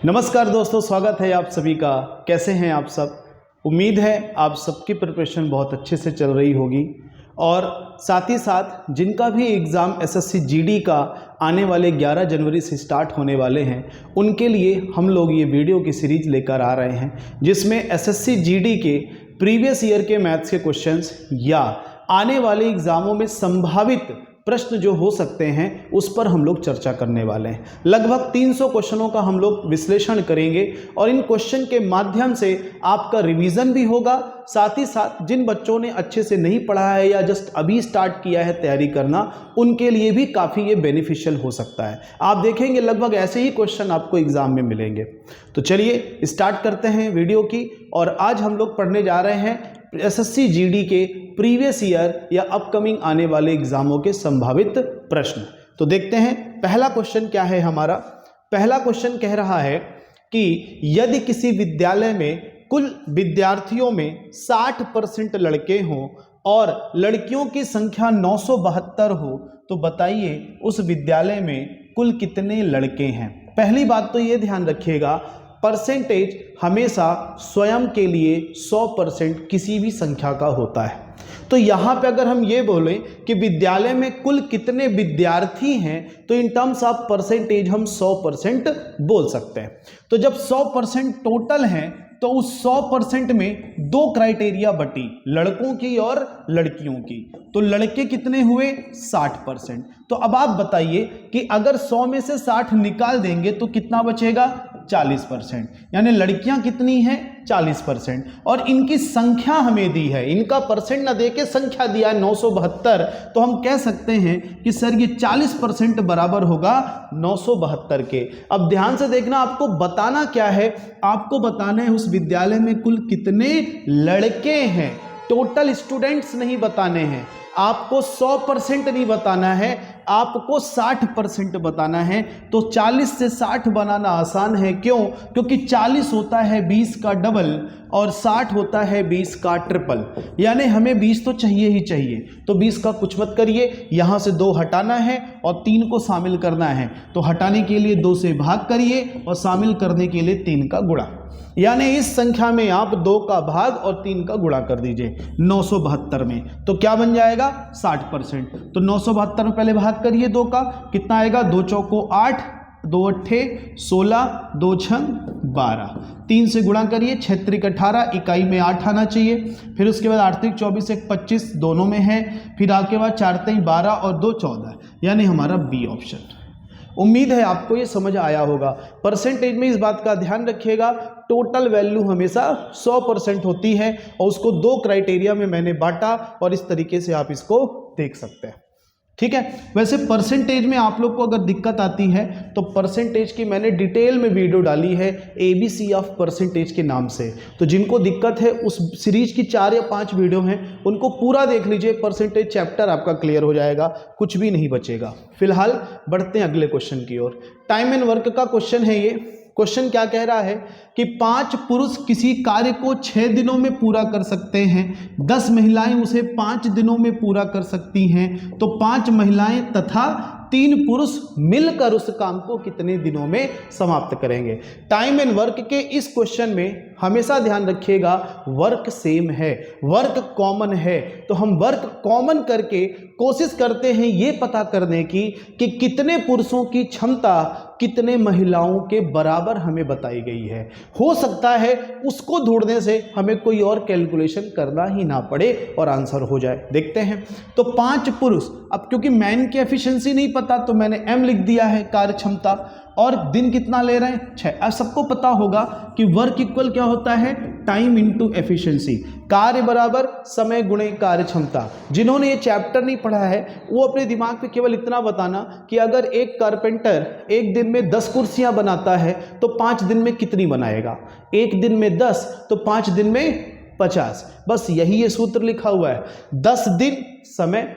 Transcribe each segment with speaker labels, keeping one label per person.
Speaker 1: नमस्कार दोस्तों, स्वागत है आप सभी का। कैसे हैं आप सब? उम्मीद है आप सबकी प्रिपरेशन बहुत अच्छे से चल रही होगी और साथ ही साथ जिनका भी एग्ज़ाम एसएससी जीडी का आने वाले 11 जनवरी से स्टार्ट होने वाले हैं उनके लिए हम लोग ये वीडियो की सीरीज़ लेकर आ रहे हैं जिसमें एसएससी जीडी के प्रीवियस ईयर के मैथ्स के क्वेश्चंस या आने वाले एग्ज़ामों में संभावित प्रश्न जो हो सकते हैं उस पर हम लोग चर्चा करने वाले हैं। लगभग 300 क्वेश्चनों का हम लोग विश्लेषण करेंगे और इन क्वेश्चन के माध्यम से आपका रिवीजन भी होगा। साथ ही साथ जिन बच्चों ने अच्छे से नहीं पढ़ा है या जस्ट अभी स्टार्ट किया है तैयारी करना, उनके लिए भी काफ़ी ये बेनिफिशियल हो सकता है। आप देखेंगे लगभग ऐसे ही क्वेश्चन आपको एग्जाम में मिलेंगे। तो चलिए स्टार्ट करते हैं वीडियो की। और आज हम लोग पढ़ने जा रहे हैं एसएससी जीडी के प्रीवियस ईयर या अपकमिंग आने वाले एग्जामों के संभावित प्रश्न। तो देखते हैं पहला क्वेश्चन क्या है हमारा। पहला क्वेश्चन कह रहा है कि यदि किसी विद्यालय में कुल विद्यार्थियों में 60% लड़के हों और लड़कियों की संख्या 972 हो तो बताइए उस विद्यालय में कुल कितने लड़के हैं। पहली बात तो ये ध्यान रखिएगा, परसेंटेज हमेशा स्वयं के लिए 100% किसी भी संख्या का होता है। तो यहाँ पे अगर हम ये बोलें कि विद्यालय में कुल कितने विद्यार्थी हैं तो इन टर्म्स ऑफ परसेंटेज हम 100% बोल सकते हैं। तो जब 100% टोटल हैं तो उस 100% में दो क्राइटेरिया बटी, लड़कों की और लड़कियों की। तो लड़के कितने हुए? 60%। तो अब आप बताइए कि अगर 100 में से 60 निकाल देंगे तो कितना बचेगा? 40%। यानी लड़कियां कितनी हैं? 40%। और इनकी संख्या हमें दी है, इनका परसेंट ना देके संख्या दिया है 972। तो हम कह सकते हैं कि सर ये 40% बराबर होगा 972 के। अब ध्यान से देखना, आपको बताना क्या है? आपको बताना है उस विद्यालय में कुल कितने लड़के हैं। टोटल स्टूडेंट्स नहीं बताने हैं, आपको 100% नहीं बताना है, आपको 60% बताना है। तो 40 से 60 बनाना आसान है। क्यों? क्योंकि 40 होता है 20 का डबल और 60 होता है 20 का ट्रिपल। यानी हमें 20 तो चाहिए ही चाहिए। तो 20 का कुछ मत करिए, यहाँ से 2 हटाना है और 3 को शामिल करना है। तो हटाने के लिए 2 से भाग करिए और शामिल करने के लिए 3 का गुणा। यानी इस संख्या में आप 2 का भाग और 3 का गुणा कर दीजिए 972 में। तो क्या बन जाएगा? 60%। तो 972 में पहले भाग करिए 2 का, कितना आएगा? 2 चौको 8, 2 अट्ठे 16, 2 छंग 12। 3 से गुणा करिए, 6 त्रिक 18, इकाई में 8 आना चाहिए। फिर उसके बाद 8 त्रिक 24, 1 25 दोनों में है। फिर आगे बाद 4 त्रिक 12 और 2 14, यानी हमारा बी ऑप्शन। उम्मीद है आपको ये समझ आया होगा। परसेंटेज में इस बात का ध्यान रखिएगा, टोटल वैल्यू हमेशा 100% होती है और उसको 2 क्राइटेरिया में मैंने बांटा और इस तरीके से आप इसको देख सकते हैं। ठीक है। वैसे परसेंटेज में आप लोग को अगर दिक्कत आती है तो परसेंटेज की मैंने डिटेल में वीडियो डाली है ABC ऑफ परसेंटेज के नाम से। तो जिनको दिक्कत है उस सीरीज की 4 या 5 वीडियो हैं उनको पूरा देख लीजिए, परसेंटेज चैप्टर आपका क्लियर हो जाएगा, कुछ भी नहीं बचेगा। फिलहाल बढ़ते हैं अगले क्वेश्चन की ओर। टाइम एंड वर्क का क्वेश्चन है ये। क्वेश्चन क्या कह रहा है कि 5 पुरुष किसी कार्य को 6 दिनों में पूरा कर सकते हैं, 10 महिलाएं उसे 5 दिनों में पूरा कर सकती हैं। तो 5 महिलाएं तथा 3 पुरुष मिलकर उस काम को कितने दिनों में समाप्त करेंगे। टाइम एंड वर्क के इस क्वेश्चन में हमेशा ध्यान रखिएगा, वर्क सेम है, वर्क कॉमन है। तो हम वर्क कॉमन करके कोशिश करते हैं ये पता करने की कि कितने पुरुषों की क्षमता कितने महिलाओं के बराबर हमें बताई गई है। हो सकता है उसको ढूंढने से हमें कोई और कैलकुलेशन करना ही ना पड़े और आंसर हो जाए। देखते हैं। तो 5 पुरुष, अब क्योंकि मैन की एफिशिएंसी नहीं पता तो मैंने M लिख दिया है कार्य क्षमता, और दिन कितना ले रहे हैं? 6। अब सबको पता होगा कि वर्क इक्वल क्या होता है? Time into efficiency. कार्य बराबर समय गुणे कार्य क्षमता। जिन्होंने ये चैप्टर नहीं पढ़ा है वो अपने दिमाग पे केवल इतना बताना कि अगर एक कारपेंटर एक दिन में 10 कुर्सियां बनाता है तो 5 दिन में कितनी बनाएगा? एक दिन में 10 तो 5 दिन में 50। बस यही ये सूत्र लिखा हुआ है। 10 दिन समय,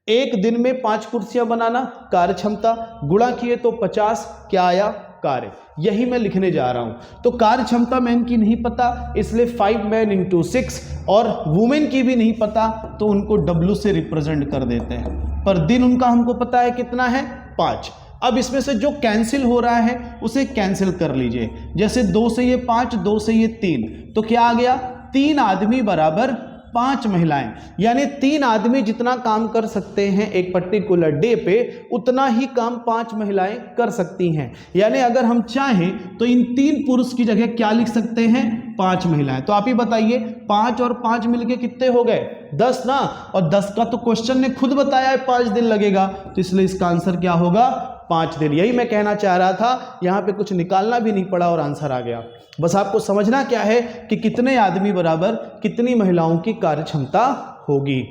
Speaker 1: एक दिन में 5 कुर्सियां बनाना कार्य क्षमता, गुणा किए तो 50, क्या आया? कार्य। यही मैं लिखने जा रहा हूं। तो कार्य क्षमता मैन की नहीं पता, इसलिए 5 मैन इंटू 6, और वुमेन की भी नहीं पता तो उनको W से रिप्रेजेंट कर देते हैं। पर दिन उनका हमको पता है कितना है? 5। अब इसमें से जो कैंसिल हो रहा है उसे कैंसिल कर लीजिए। जैसे 2 से ये 5, 2 से ये 3, तो क्या आ गया 3 आदमी बराबर 5 महिलाएं, यानी 3 आदमी जितना काम कर सकते हैं एक पर्टिकुलर डे पे उतना ही काम 5 महिलाएं कर सकती हैं। यानी अगर हम चाहें तो इन 3 पुरुष की जगह क्या लिख सकते हैं 5 महिलाएं। तो आप ही बताइए 5 और 5 मिलके कितने हो गए 10 ना, और 10 का तो क्वेश्चन ने खुद बताया है 5 दिन लगेगा, तो इसलिए इसका आंसर क्या होगा 5 दिन। यही मैं कहना चाह रहा था, यहां पे कुछ निकालना भी नहीं पड़ा और आंसर आ गया। बस आपको समझना क्या है कि कितने आदमी बराबर कितनी महिलाओं की कार्य क्षमता होगी।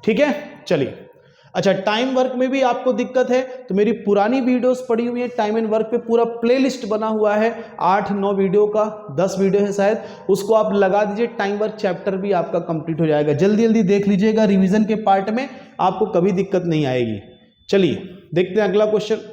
Speaker 1: ठीक है, चलिए। अच्छा, टाइम वर्क में भी आपको दिक्कत है तो मेरी पुरानी वीडियोस पड़ी हुई है, टाइम एंड वर्क पे पूरा प्लेलिस्ट बना हुआ है 8-9 वीडियो का, 10 वीडियो है शायद, उसको आप लगा दीजिए। टाइम वर्क चैप्टर भी आपका कंप्लीट हो जाएगा। जल्दी जल्दी देख लीजिएगा, रिवीजन के पार्ट में आपको कभी दिक्कत नहीं आएगी। चलिए देखते हैं अगला क्वेश्चन।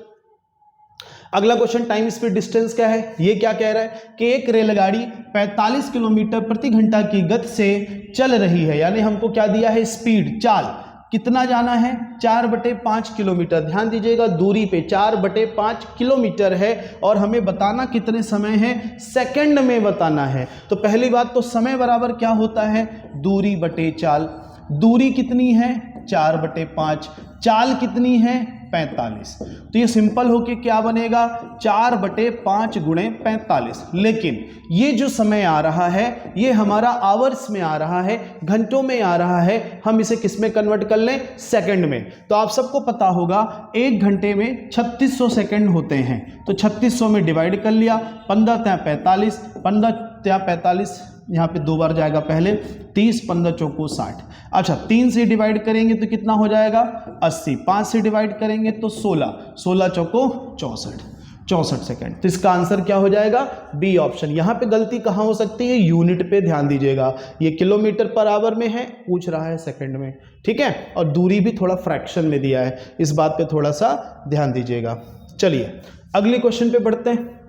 Speaker 1: अगला क्वेश्चन टाइम स्पीड डिस्टेंस क्या है। ये क्या कह रहा है कि एक रेलगाड़ी 45 किलोमीटर प्रति घंटा की गति से चल रही है, यानी हमको क्या दिया है स्पीड, चाल कितना जाना है 4/5 किलोमीटर। ध्यान दीजिएगा दूरी पे 4/5 किलोमीटर है और हमें बताना कितने समय है, सेकंड में बताना है। तो पहली बात तो समय बराबर क्या होता है दूरी बटे चाल। दूरी कितनी है 4/5, चाल कितनी है 45। तो ये सिंपल होके क्या बनेगा 4/5 गुणे 45। लेकिन ये जो समय आ रहा है ये हमारा आवर्स में आ रहा है, घंटों में आ रहा है। हम इसे किस में कन्वर्ट कर लें सेकंड में। तो आप सबको पता होगा 1 घंटे में 3600 सेकंड होते हैं, तो 3600 में डिवाइड कर लिया, 15 × 45, 15 × 45 यहाँ पे 2 बार जाएगा पहले, 30, 15 चौको 60। अच्छा 3 से डिवाइड करेंगे तो कितना हो जाएगा 80, 5 से डिवाइड करेंगे तो 16, 16 चौको 64 सेकंड। तो इसका आंसर क्या हो जाएगा बी ऑप्शन। यहाँ पे गलती कहाँ हो सकती है यूनिट पे ध्यान दीजिएगा, ये किलोमीटर पर आवर में है, पूछ रहा है सेकंड में। ठीक है, और दूरी भी थोड़ा फ्रैक्शन में दिया है, इस बात पे थोड़ा सा ध्यान दीजिएगा। चलिए अगले क्वेश्चन पे बढ़ते हैं।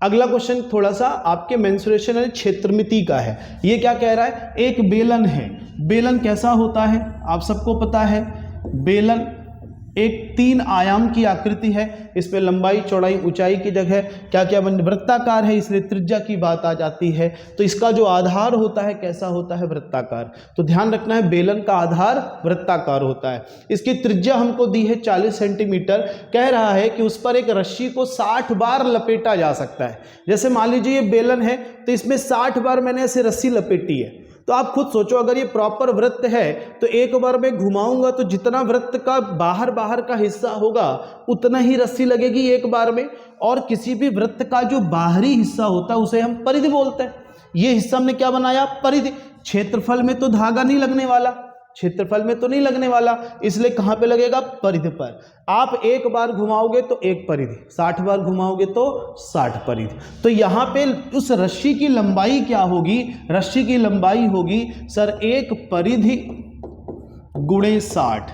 Speaker 1: अगला क्वेश्चन थोड़ा सा आपके मेंसुरेशन यानी क्षेत्रमिति का है। ये क्या कह रहा है एक बेलन है, बेलन कैसा होता है आप सबको पता है, बेलन एक 3 आयाम की आकृति है, इस पे लंबाई चौड़ाई ऊंचाई की जगह क्या क्या वृत्ताकार है, इसलिए त्रिज्या की बात आ जाती है। तो इसका जो आधार होता है कैसा होता है वृत्ताकार। तो ध्यान रखना है बेलन का आधार वृत्ताकार होता है। इसकी त्रिज्या हमको दी है 40 सेंटीमीटर। कह रहा है कि उस पर एक रस्सी को 60 बार लपेटा जा सकता है। जैसे मान लीजिए ये बेलन है तो इसमें 60 बार मैंने ऐसे रस्सी लपेटी है, तो आप खुद सोचो अगर ये प्रॉपर वृत्त है तो एक बार मैं घुमाऊंगा तो जितना वृत्त का बाहर का हिस्सा होगा उतना ही रस्सी लगेगी एक बार में। और किसी भी वृत्त का जो बाहरी हिस्सा होता है उसे हम परिधि बोलते हैं। ये हिस्सा हमने क्या बनाया परिधि। क्षेत्रफल में तो धागा नहीं लगने वाला, क्षेत्रफल में तो नहीं लगने वाला, इसलिए कहां पे लगेगा परिधि पर। आप एक बार घुमाओगे तो एक परिधि, 60 बार घुमाओगे तो 60 परिधि। तो यहां पे उस रस्सी की लंबाई क्या होगी, रस्सी की लंबाई होगी सर 1 परिधि गुणे 60।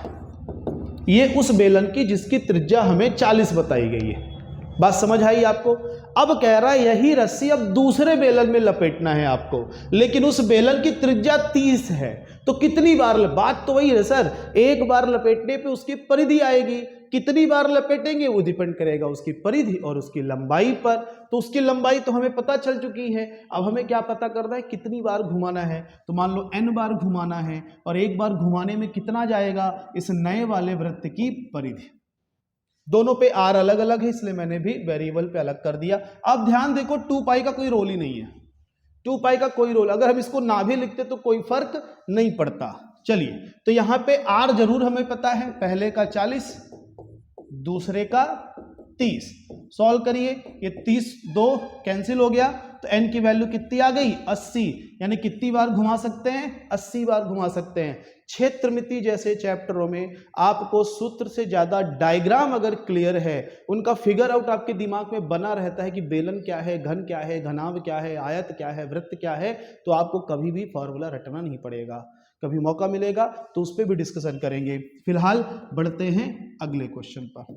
Speaker 1: ये उस बेलन की जिसकी त्रिज्या हमें 40 बताई गई है। बात समझ आई आपको। अब कह रहा है यही रस्सी अब दूसरे बेलन में लपेटना है आपको, लेकिन उस बेलन की त्रिज्या 30 है। तो कितनी बार, बात तो वही है सर, एक बार लपेटने पे उसकी परिधि आएगी, कितनी बार लपेटेंगे वो डिपेंड करेगा उसकी परिधि और उसकी लंबाई पर। तो उसकी लंबाई तो हमें पता चल चुकी है, अब हमें क्या पता करना है कितनी बार घुमाना है। तो मान लो n बार घुमाना है और एक बार घुमाने में कितना जाएगा इस नए वाले वृत्त की परिधि। दोनों पे r अलग अलग है इसलिए मैंने भी वेरिएबल पे अलग कर दिया। अब ध्यान देखो 2π का कोई रोल ही नहीं है, 2π का कोई रोल, अगर हम इसको ना भी लिखते तो कोई फर्क नहीं पड़ता। चलिए तो यहाँ पे r जरूर हमें पता है, पहले का 40 दूसरे का 30। सॉल्व करिए, ये 30 2 कैंसिल हो गया तो n की वैल्यू कितनी आ गई 80, यानी कितनी बार घुमा सकते हैं 80 बार घुमा सकते हैं। क्षेत्रमिति जैसे चैप्टरों में आपको सूत्र से ज्यादा डायग्राम अगर क्लियर है, उनका फिगर आउट आपके दिमाग में बना रहता है कि बेलन क्या है, घन क्या है, घनाभ क्या है, आयत क्या है, वृत्त क्या है, तो आपको कभी भी फॉर्मूला रटना नहीं पड़ेगा। कभी मौका मिलेगा तो उस पर भी डिस्कशन करेंगे। फिलहाल बढ़ते हैं अगले क्वेश्चन पर।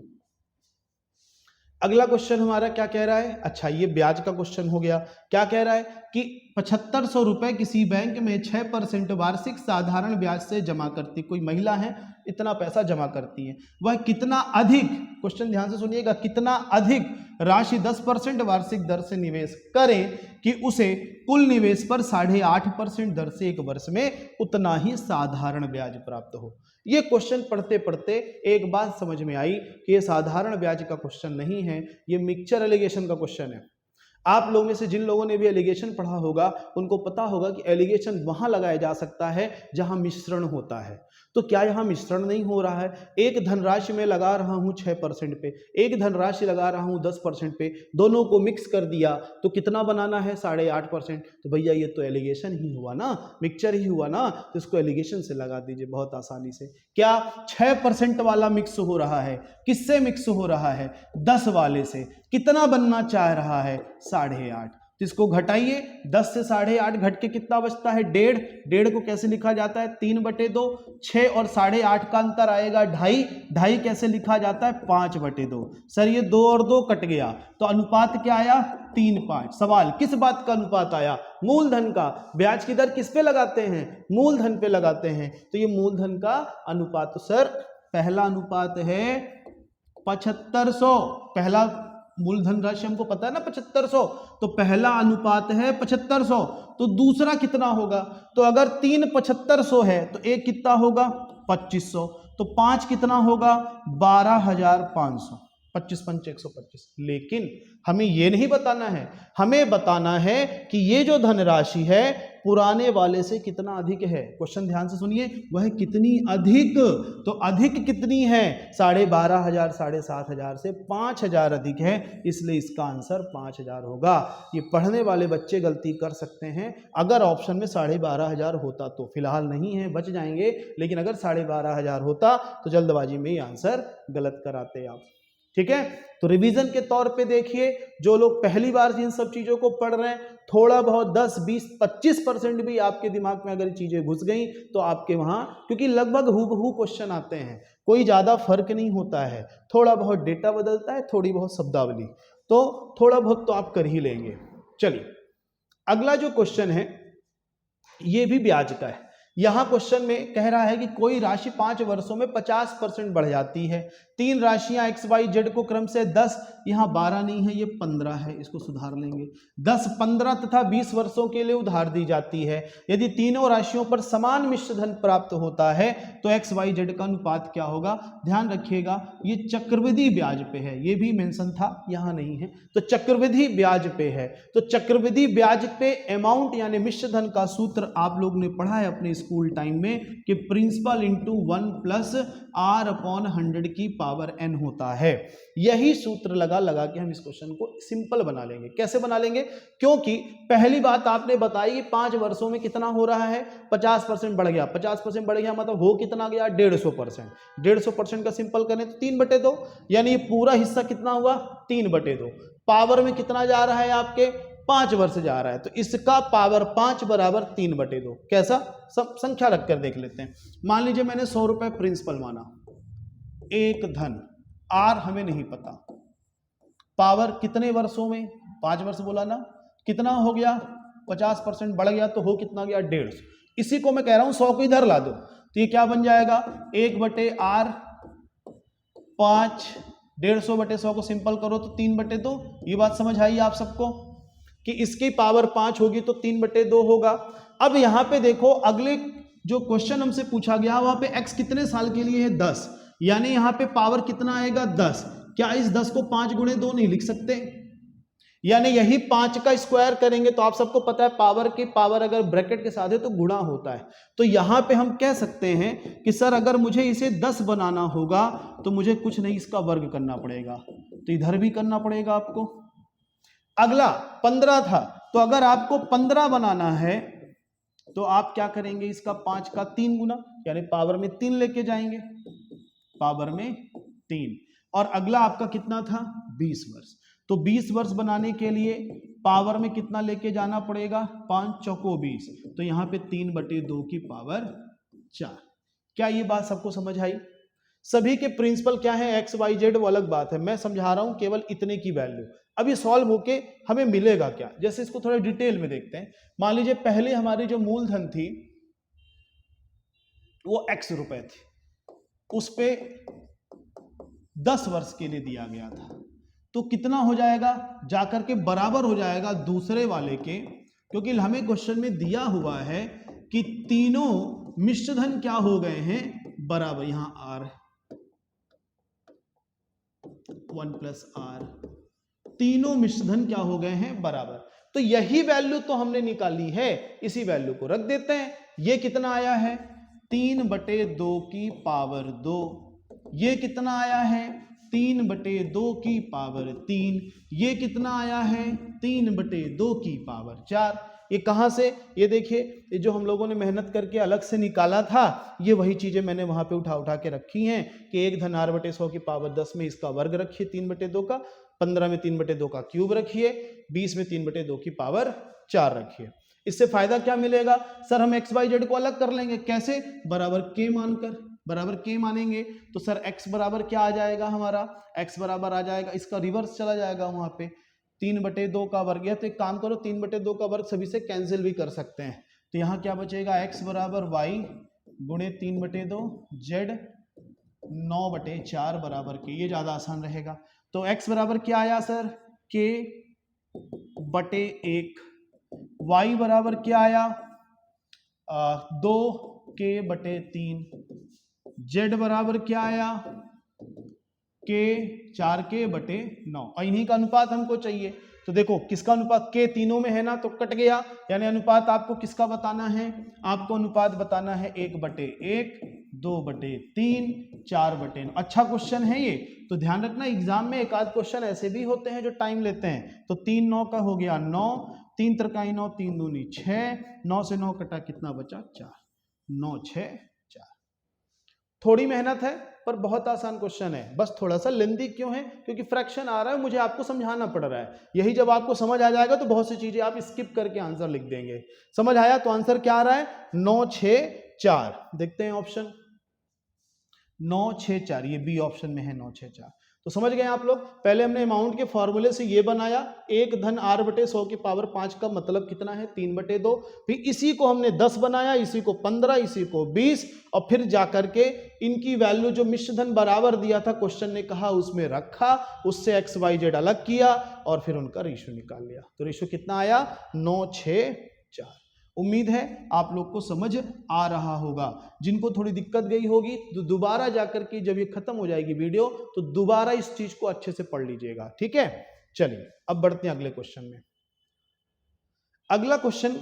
Speaker 1: अगला क्वेश्चन हमारा क्या कह रहा है, अच्छा ये ब्याज का क्वेश्चन हो गया। क्या कह रहा है कि 7500 रुपए किसी बैंक में 6% वार्षिक साधारण ब्याज से जमा करती, कोई महिला है इतना पैसा जमा करती है, वह कितना अधिक, क्वेश्चन ध्यान से सुनिएगा, कितना अधिक राशि 10% वार्षिक दर से निवेश करें कि उसे कुल निवेश पर 8.5% दर से एक वर्ष में उतना ही साधारण ब्याज प्राप्त हो। ये क्वेश्चन पढ़ते पढ़ते एक बात समझ में आई कि ये साधारण ब्याज का क्वेश्चन नहीं है, ये मिक्सचर एलिगेशन का क्वेश्चन है। आप लोगों में से जिन लोगों ने भी एलिगेशन पढ़ा होगा उनको पता होगा कि एलिगेशन वहां लगाया जा सकता है जहां मिश्रण होता है। तो क्या यहाँ मिश्रण नहीं हो रहा है? एक धनराशि में लगा रहा हूँ 6% पे, एक धनराशि लगा रहा हूँ 10% पे, दोनों को मिक्स कर दिया तो कितना बनाना है? 8.5%। तो भैया ये तो एलिगेशन ही हुआ ना, मिक्सचर ही हुआ ना, तो इसको एलिगेशन से लगा दीजिए बहुत आसानी से। क्या 6% वाला मिक्स हो रहा है? किससे मिक्स हो रहा है? 10 वाले से। कितना बनना चाह रहा है? 8.5। तो इसको घटाइए, 10 से 8.5 घट के कितना बचता है? 1.5। 1.5 को कैसे लिखा जाता है? 3/2। 6 और 8.5 का अंतर आएगा 2.5। 2.5 कैसे लिखा जाता है? 5/2। सर ये 2 और 2 कट गया तो अनुपात क्या आया? 3:5। सवाल किस बात का अनुपात आया? मूलधन का। ब्याज की दर किस पे लगाते हैं? मूलधन पे लगाते हैं, तो ये मूलधन का अनुपात। तो सर पहला अनुपात है 7500, पहला मूलधन राशि हमको पता है ना 7500, तो पहला अनुपात है 7500। तो दूसरा कितना होगा? तो अगर 3 7500 है तो एक कितना होगा? 2500। तो 5 कितना होगा? 12,500। 25 पंच 125। लेकिन हमें ये नहीं बताना है, हमें बताना है कि ये जो धनराशि है पुराने वाले से कितना अधिक है। क्वेश्चन ध्यान से सुनिए, वह कितनी अधिक? तो अधिक कितनी है? 12,500, 7,500 से 5,000 अधिक है, इसलिए इसका आंसर 5,000 होगा। ये पढ़ने वाले बच्चे गलती कर सकते हैं। अगर ऑप्शन में 12,500 होता तो, फिलहाल नहीं है, बच जाएंगे, लेकिन अगर 12,500 होता तो जल्दबाजी में ये आंसर गलत कराते आप। ठीक है, तो रिवीजन के तौर पे देखिए, जो लोग पहली बार इन सब चीजों को पढ़ रहे हैं, थोड़ा बहुत 10, 20, 25% भी आपके दिमाग में अगर चीजें घुस गई तो आपके वहां, क्योंकि लगभग हूबहू क्वेश्चन आते हैं, कोई ज्यादा फर्क नहीं होता है, थोड़ा बहुत डेटा बदलता है, थोड़ी बहुत शब्दावली, तो थोड़ा बहुत तो आप कर ही लेंगे। चलिए अगला जो क्वेश्चन है ये भी ब्याज का है। यहां क्वेश्चन में कह रहा है कि कोई राशि 5 वर्षों में 50% बढ़ जाती है। 3 राशियां एक्स वाई जेड को क्रम से 10, यहां 12 नहीं है, ये 15 है, इसको सुधार लेंगे। 10, 15 तथा 20 वर्षों के लिए उधार दी जाती है। यदि तीनों राशियों पर समान मिश्र धन प्राप्त होता है तो एक्स वाई जेड का अनुपात क्या होगा? ध्यान रखिएगा ये चक्रवृद्धि ब्याज पे है, ये भी मेंशन था, यहां नहीं है, तो चक्रवृद्धि ब्याज पे है। तो चक्रवृद्धि ब्याज पे अमाउंट यानी मिश्र धन का सूत्र आप लोग ने पढ़ा है अपने स्कूल टाइम में कि principal into 1 plus r upon 100 की पावर n होता है। यही सूत्र लगा के हम इस क्वेश्चन को सिंपल बना लेंगे। कैसे बना लेंगे? क्योंकि पहली बात आपने बताई कि 5 वर्षों में कितना हो रहा है? 50% बढ़ गया। 50% बढ़ गया मतलब हो कितना गया? 150%। 150% का सिंपल करें तो 3/2, यानी ये पूरा हिस्सा कितना हुआ? 3/2। पावर में कितना जा रहा है आपके? 5 वर्ष जा रहा है, तो इसका पावर 5 बराबर 3/2। कैसा? सब संख्या रखकर देख लेते हैं। मान लीजिए मैंने 100 रुपए प्रिंसिपल माना, एक धन, आर हमें नहीं पता, पावर कितने वर्षों में? 5 वर्ष बोला ना, कितना हो गया? 50% बढ़ गया तो हो कितना गया? 150। इसी को मैं कह रहा हूं 100 को इधर ला दो तो ये क्या बन जाएगा? 1/r 5, 150/100 को सिंपल करो तो 3/2। ये बात समझ आई आप सबको कि इसकी पावर 5 होगी तो 3/2 होगा। अब यहां पे देखो, अगले जो क्वेश्चन हमसे पूछा गया वहां पे x कितने साल के लिए है? 10, यानी यहां पे पावर कितना आएगा? 10। क्या इस 10 को 5 गुणे 2 नहीं लिख सकते? यानी यही 5 का स्क्वायर करेंगे तो आप सबको पता है पावर की पावर अगर ब्रैकेट के साथ है तो गुणा होता है। तो यहां पे हम कह सकते हैं कि सर अगर मुझे इसे 10 बनाना होगा तो मुझे कुछ नहीं, इसका वर्ग करना पड़ेगा, तो इधर भी करना पड़ेगा आपको। अगला 15 था, तो अगर आपको 15 बनाना है तो आप क्या करेंगे? इसका 5 का 3 गुना, यानी पावर में 3 लेके जाएंगे, पावर में 3। और अगला आपका कितना था? 20 वर्ष। तो 20 वर्ष बनाने के लिए पावर में कितना लेके जाना पड़ेगा? 5 चौको 20, तो यहां पे 3/2 की पावर 4। क्या ये बात सबको समझ आई? सभी के प्रिंसिपल क्या है? एक्स वाई जेड, वो अलग बात है, मैं समझा रहा हूं केवल इतने की वैल्यू। अब ये सॉल्व होके हमें मिलेगा क्या, जैसे इसको थोड़ा डिटेल में देखते हैं। मान लीजिए पहले हमारी जो मूलधन थी वो x रुपए थी, उस पे 10 वर्ष के लिए दिया गया था, तो कितना हो जाएगा, जाकर के बराबर हो जाएगा दूसरे वाले के, क्योंकि हमें क्वेश्चन में दिया हुआ है कि तीनों मिश्रधन क्या हो गए हैं, बराबर। यहां r 1 प्लस r, तीनों मिश्रधन क्या हो गए हैं, बराबर। तो यही वैल्यू तो हमने निकाली है, इसी वैल्यू को रख देते हैं। ये कितना आया है, 3/2 की पावर 2। ये कितना आया है, 3/2 की पावर 3। ये कितना आया है, 3/2 की पावर 4। ये कहां से, ये देखिए, ये जो हम लोगों ने मेहनत करके अलग से निकाला था, ये वही चीजें मैंने वहां पे उठा उठा के रखी हैं कि 1 धन r/100 की पावर 10 में इसका वर्ग रखिए 3/2 का, 15 में 3/2 का क्यूब रखिए, 20 में 3/2 की पावर 4 रखिए। इससे फायदा क्या मिलेगा, सर हम एक्स वाई जेड को अलग कर लेंगे, कैसे, बराबर के मानकर, बराबर के मानेंगे तो सर x बराबर क्या आ जाएगा हमारा, x बराबर आ जाएगा, इसका रिवर्स चला जाएगा वहां पे 3/2 का वर्ग। या तो एक काम करो, 3/2 का वर्ग सभी से कैंसिल भी कर सकते हैं, तो यहाँ क्या बचेगा, x बराबर y गुणे 3/2 z 9/4 बराबर के, ये ज्यादा आसान रहेगा। तो x बराबर क्या आया सर, k/1, y बराबर क्या आया 2k/3, z बराबर क्या आया k 4k/9, और इन्हीं का अनुपात हमको चाहिए। तो देखो किसका अनुपात, k तीनों में है ना, तो कट गया, यानी अनुपात आपको किसका बताना है, आपको अनुपात बताना है 1/1, 2/3, 4/9। अच्छा क्वेश्चन है ये, तो ध्यान रखना एग्जाम में एक आध क्वेश्चन ऐसे भी होते हैं जो टाइम लेते हैं। तो 3 9 का हो गया 9, 3 3 9, 3 दूनी 6, 9 से 9 कटा, कितना बचा 4, 9 6 4। थोड़ी मेहनत है पर बहुत आसान क्वेश्चन है, बस थोड़ा सा लेंदी क्यों है, क्योंकि फ्रैक्शन आ रहा है, मुझे आपको समझाना पड़ रहा है। यही जब आपको समझ आ जाएगा तो बहुत सी चीजें आप स्किप करके आंसर लिख देंगे। समझ आया, तो आंसर क्या आ रहा है 9 6 4। देखते हैं ऑप्शन 9 6 4, ये बी ऑप्शन में है 9 6 4। तो समझ गए आप लोग, पहले हमने अमाउंट के फॉर्मूले से ये बनाया, 1 धन r/100 की पावर 5 का मतलब कितना है 3/2, फिर इसी को हमने 10 बनाया, इसी को 15, इसी को 20, और फिर जाकर के इनकी वैल्यू जो मिश्रधन बराबर दिया था क्वेश्चन ने कहा उसमें रखा, उससे x y z अलग किया और फिर उनका रेशियो निकाल लिया। तो रेशियो कितना आया 9 6 4। उम्मीद है आप लोग को समझ आ रहा होगा। जिनको थोड़ी दिक्कत गई होगी तो दोबारा जाकर के जब ये खत्म हो जाएगी वीडियो तो दोबारा इस चीज को अच्छे से पढ़ लीजिएगा, ठीक है। चलिए अब बढ़ते हैं अगले क्वेश्चन में। अगला क्वेश्चन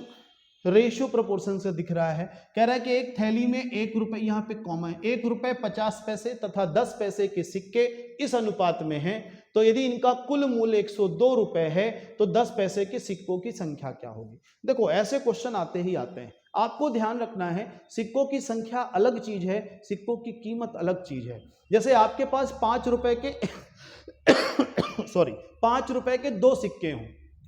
Speaker 1: रेशियो प्रोपोर्शन से दिख रहा है, कह रहा है कि एक थैली में 1 रुपए, यहाँ पे कॉमा है, 1 रुपए 50 पैसे तथा 10 पैसे के सिक्के इस अनुपात में हैं, तो यदि इनका कुल मूल्य 102 रुपए है तो 10 पैसे के सिक्कों की संख्या क्या होगी। देखो ऐसे क्वेश्चन आते ही आते हैं, आपको ध्यान रखना है सिक्कों की संख्या अलग चीज है, सिक्कों की कीमत अलग चीज है। जैसे आपके पास 5 रुपए के सॉरी 5 रुपए के 2 सिक्के हों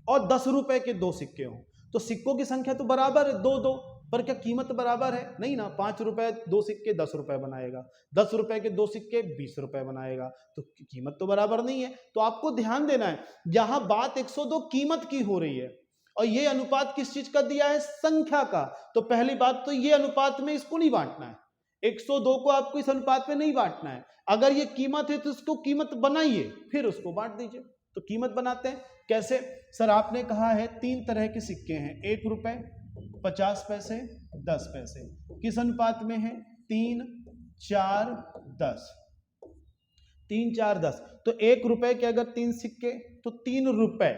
Speaker 1: और 10 रुपए के 2 सिक्के हों, तो सिक्कों की संख्या तो बराबर है 2 2, पर क्या कीमत बराबर है, नहीं ना। 5 रुपए 2 सिक्के 10 रुपए बनाएगा, 10 रुपए के 2 सिक्के 20 रुपए बनाएगा, तो कीमत तो बराबर नहीं है। तो आपको ध्यान देना है, यहां बात 102 कीमत की हो रही है और ये अनुपात किस चीज का दिया है, संख्या का। तो पहली बात तो ये अनुपात में इसको नहीं बांटना है, 102 को आपको इस अनुपात में नहीं बांटना है। अगर ये कीमत है तो इसको कीमत बनाइए फिर उसको बांट दीजिए। तो कीमत बनाते हैं कैसे, सर आपने कहा है 3 तरह के सिक्के हैं, 1 रुपए 50 पैसे 10 पैसे, किस अनुपात में है 3 4 10, 3 4 10। तो 1 रुपए के अगर 3 सिक्के तो 3 रुपए,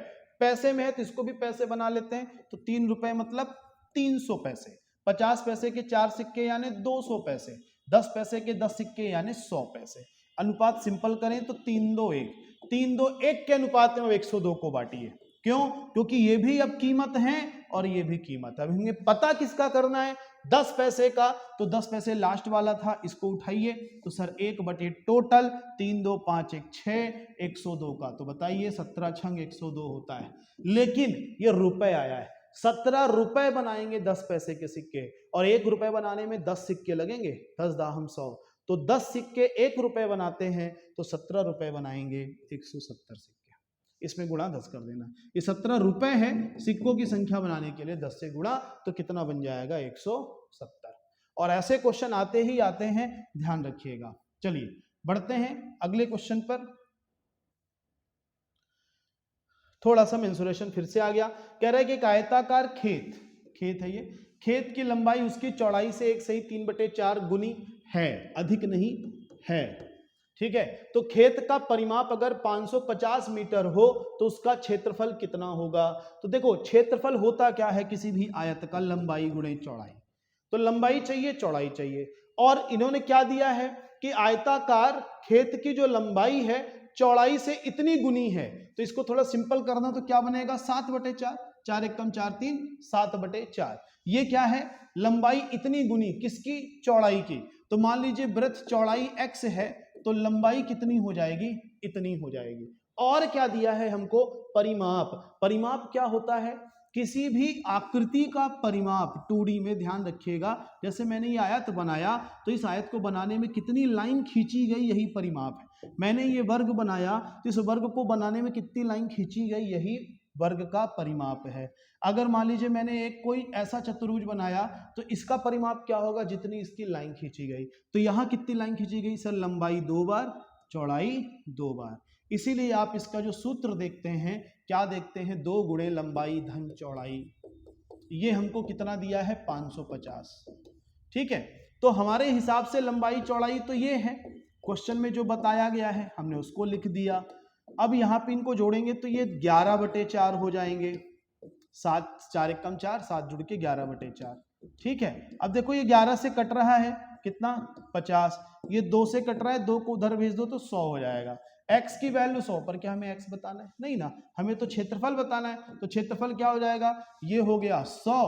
Speaker 1: पैसे में है तो इसको भी पैसे बना लेते हैं, तो 3 रुपए मतलब 300 पैसे, 50 पैसे के 4 सिक्के यानी 200 पैसे, 10 पैसे के 10 सिक्के यानी 100 पैसे। अनुपात सिंपल करें तो 3 2 1, 3 2 1 के अनुपात में 102 को बांटिए। क्यों, क्योंकि ये भी अब कीमत है और ये भी कीमत है। अब हमें पता किसका करना है, 10 पैसे का, तो 10 पैसे लास्ट वाला था, इसको उठाइए, तो सर 1 बटे टोटल 3 2 5 1 6, 102 का, तो बताइए 17 छंग 102 होता है। लेकिन ये रुपए आया है, 17 रुपए बनाएंगे 10 पैसे के सिक्के, और 1 रुपए बनाने में 10 सिक्के लगेंगे, 10 दाहम 100, तो 10 सिक्के 1 रुपए बनाते हैं तो 17 रुपए बनाएंगे 170 सिक्के। इसमें गुणा 10 कर देना। ये 17 रुपए है, सिक्कों की संख्या बनाने के लिए 10 से गुणा, तो कितना बन जाएगा 170। और ऐसे क्वेश्चन आते ही आते हैं, ध्यान रखिएगा। चलिए बढ़ते हैं अगले क्वेश्चन पर। थोड़ा सा मेंसुरेशन फिर से आ गया। कह रहा है कि एक आयताकार खेत है, ये खेत की लंबाई उसकी चौड़ाई से 1/3 गुनी है, अधिक नहीं है। ठीक है, तो खेत का परिमाप अगर 550 मीटर हो तो उसका क्षेत्रफल कितना होगा। तो देखो क्षेत्रफल होता क्या है किसी भी आयत का, लंबाई गुणे चौड़ाई। तो लंबाई चाहिए, चौड़ाई चाहिए, और इन्होंने क्या दिया है कि आयताकार खेत की जो लंबाई है चौड़ाई से इतनी गुनी है। तो इसको थोड़ा सिंपल करना तो क्या बनेगा, 7/4, 4 एकम 4 3, 7/4। ये क्या है, लंबाई इतनी गुनी, किसकी, चौड़ाई की। तो मान लीजिए वृत्त चौड़ाई x है, तो लंबाई कितनी हो जाएगी, इतनी हो जाएगी। और क्या दिया है हमको, परिमाप। परिमाप क्या होता है, किसी भी आकृति का परिमाप 2D में, ध्यान रखिएगा। जैसे मैंने ये आयत बनाया, तो इस आयत को बनाने में कितनी लाइन खींची गई, यही परिमाप है। मैंने ये वर्ग बनाया, तो इस वर्ग को बनाने में कितनी लाइन खींची गई, यही वर्ग का परिमाप है। अगर मान लीजिए मैंने एक कोई ऐसा चतुर्भुज बनाया, तो इसका परिमाप क्या होगा, जितनी इसकी लाइन खींची गई। तो यहाँ कितनी लाइन खींची गई सर, लंबाई 2 बार, चौड़ाई 2 बार। इसीलिए आप इसका जो सूत्र देखते हैं, क्या देखते हैं, 2 गुणे लंबाई धन चौड़ाई। ये हमको कितना दिया है, 550। ठीक है, तो हमारे हिसाब से लंबाई चौड़ाई तो ये है, क्वेश्चन में जो बताया गया है हमने उसको लिख दिया। अब यहाँ पे इनको जोड़ेंगे तो ये 11/4 हो जाएंगे। 7 4 एकम 4, 7 जुड़ के 11/4। ठीक है, अब देखो ये 11 से कट रहा है, कितना, 50। ये 2 से कट रहा है, 2 को उधर भेज दो तो 100 हो जाएगा। x की वैल्यू 100 पर, क्या हमें x बताना है, नहीं ना, हमें तो क्षेत्रफल बताना है। तो क्षेत्रफल क्या हो जाएगा, ये हो गया 100,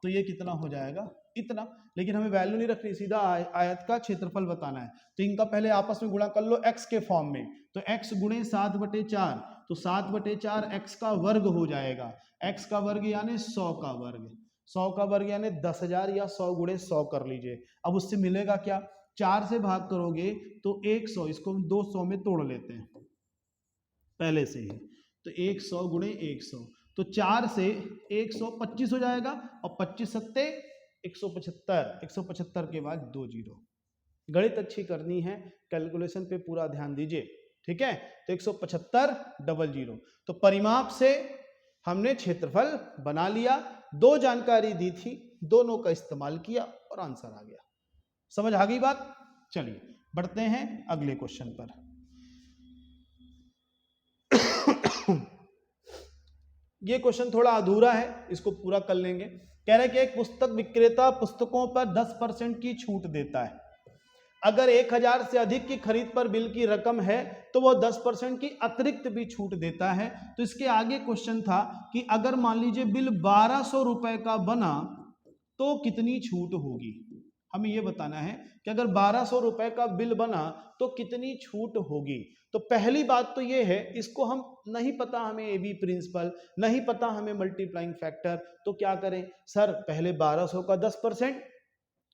Speaker 1: तो ये कितना हो जाएगा, इतना। लेकिन हमें वैल्यू नहीं रखनी, सीधा आयत का क्षेत्रफल बताना है। तो इनका पहले आपस में गुणा कर लो x के फॉर्म में। तो x गुणे 7/4, तो 7/4 x का वर्ग हो जाएगा। x का वर्ग यानी 100 का वर्ग, 100 का वर्ग यानी 10,000, या 100 गुणे 100 कर लीजिए। अब उससे मिलेगा क्या, 4 से भाग करोगे तो 100, इसको हम 200 में तोड़ लेते हैं पहले से ही। तो 100 गुणे 100, तो 4 से 100 25 हो जाएगा, और 25 सत्ते 175, 175 के बाद 2 जीरो। गणित अच्छी करनी है, कैलकुलेशन पे पूरा ध्यान दीजिए। ठीक है, तो 175 00। तो परिमाप से हमने क्षेत्रफल बना लिया, 2 जानकारी दी थी, दोनों का इस्तेमाल किया और आंसर आ गया। समझ आ गई बात। चलिए बढ़ते हैं अगले क्वेश्चन पर। ये क्वेश्चन थोड़ा अधूरा है, इसको पूरा कर लेंगे। कह रहे हैं कि एक पुस्तक विक्रेता पुस्तकों पर 10% की छूट देता है। अगर 1000 से अधिक की खरीद पर बिल की रकम है तो वो 10% की अतिरिक्त भी छूट देता है। तो इसके आगे क्वेश्चन था कि अगर मान लीजिए बिल 1200 रुपए का बना तो कितनी छूट होगी। हमें यह बताना है कि अगर 1200 रुपए का बिल बना तो कितनी छूट होगी। तो पहली बात तो यह है, इसको हम नहीं पता, हमें एबी प्रिंसिपल नहीं पता, हमें मल्टीप्लाइंग फैक्टर। तो क्या करें सर, पहले 1200 का 10%,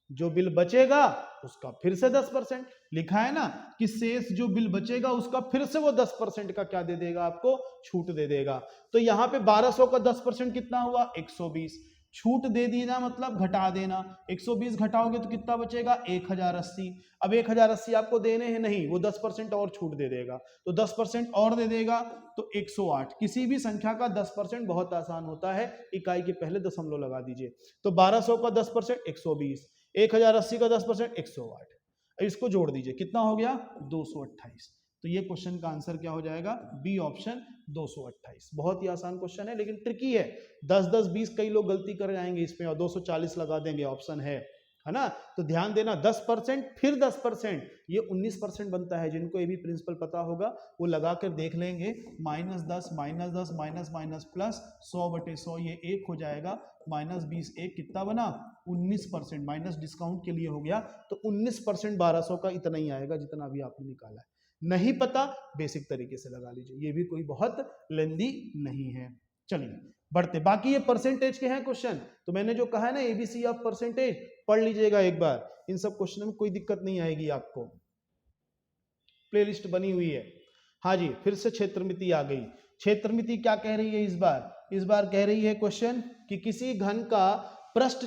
Speaker 1: जो बिल बचेगा उसका फिर से 10%। लिखा है ना कि शेष जो बिल बचेगा उसका फिर से वो 10% का क्या दे देगा, आपको छूट दे देगा। तो यहाँ पे 1200 का 10% कितना हुआ, 120। छूट दे देना मतलब घटा देना, 120 घटाओगे तो कितना बचेगा, 1080। अब 1080 आपको देने हैं नहीं, वो 10% और छूट दे देगा। तो 10% और दे देगा तो 108। किसी भी संख्या का 10% बहुत आसान होता है, इकाई के पहले दशमलव लगा दीजिए। तो 1200 का 10% 120, 1080 का 10% 108। इसको जोड़ दीजिए, कितना हो गया, 228। तो ये क्वेश्चन का आंसर क्या हो जाएगा, बी ऑप्शन 228। बहुत ही आसान क्वेश्चन है लेकिन ट्रिकी है। 10 20 कई लोग गलती कर जाएंगे इसमें और 240 लगा देंगे, ऑप्शन है ना। तो ध्यान देना, 10% फिर 10%, ये 19% बनता है। जिनको एबी प्रिंसिपल पता होगा वो लगा कर देख लेंगे। -10 -10 माइनस प्लस 100/100, ये 1 हो जाएगा। -20 1 कितना बना, 19%। माइनस डिस्काउंट के लिए हो गया, तो 19% 1200 का इतना ही आएगा जितना अभी आपने निकाला है। नहीं पता, बेसिक तरीके से लगा लीजिए, ये भी कोई बहुत लेंदी नहीं है। चलिए बढ़ते, बाकी ये परसेंटेज के हैं क्वेश्चन। तो मैंने जो कहा है ना एबीसी ऑफ परसेंटेज, पढ़ लीजिएगा एक बार, इन सब क्वेश्चन में कोई दिक्कत नहीं आएगी आपको, प्लेलिस्ट बनी हुई है। हाँ जी, फिर से क्षेत्रमिति आ गई। क्षेत्रमिति क्या कह रही है इस बार कह रही है क्वेश्चन कि किसी घन का पृष्ठ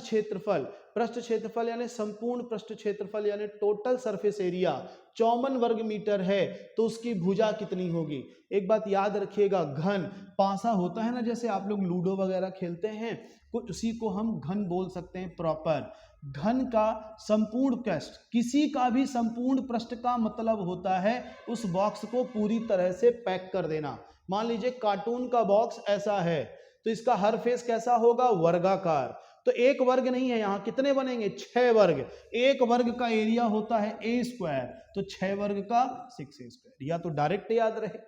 Speaker 1: क्षेत्रफल यानी संपूर्ण पृष्ठ क्षेत्रफल यानी टोटल सरफेस एरिया 54 वर्ग मीटर है तो उसकी भुजा कितनी होगी। एक बात याद रखिएगा, घन पासा होता है ना, जैसे आप लोग लूडो वगैरह खेलते हैं, कुछ उसी को हम घन बोल सकते हैं प्रॉपर। घन का संपूर्ण पृष्ठ, किसी का भी संपूर्ण पृष्ठ का मतलब होता है उस बॉक्स को पूरी तरह से पैक कर देना। मान लीजिए कार्टून का बॉक्स ऐसा है तो इसका हर फेस कैसा होगा, वर्गाकार। तो एक वर्ग नहीं है, यहां कितने बनेंगे, 6 वर्ग। एक वर्ग का एरिया होता है ए स्क्वायर, तो 6 वर्ग का 6a स्क्वायर, या तो डायरेक्ट याद रहे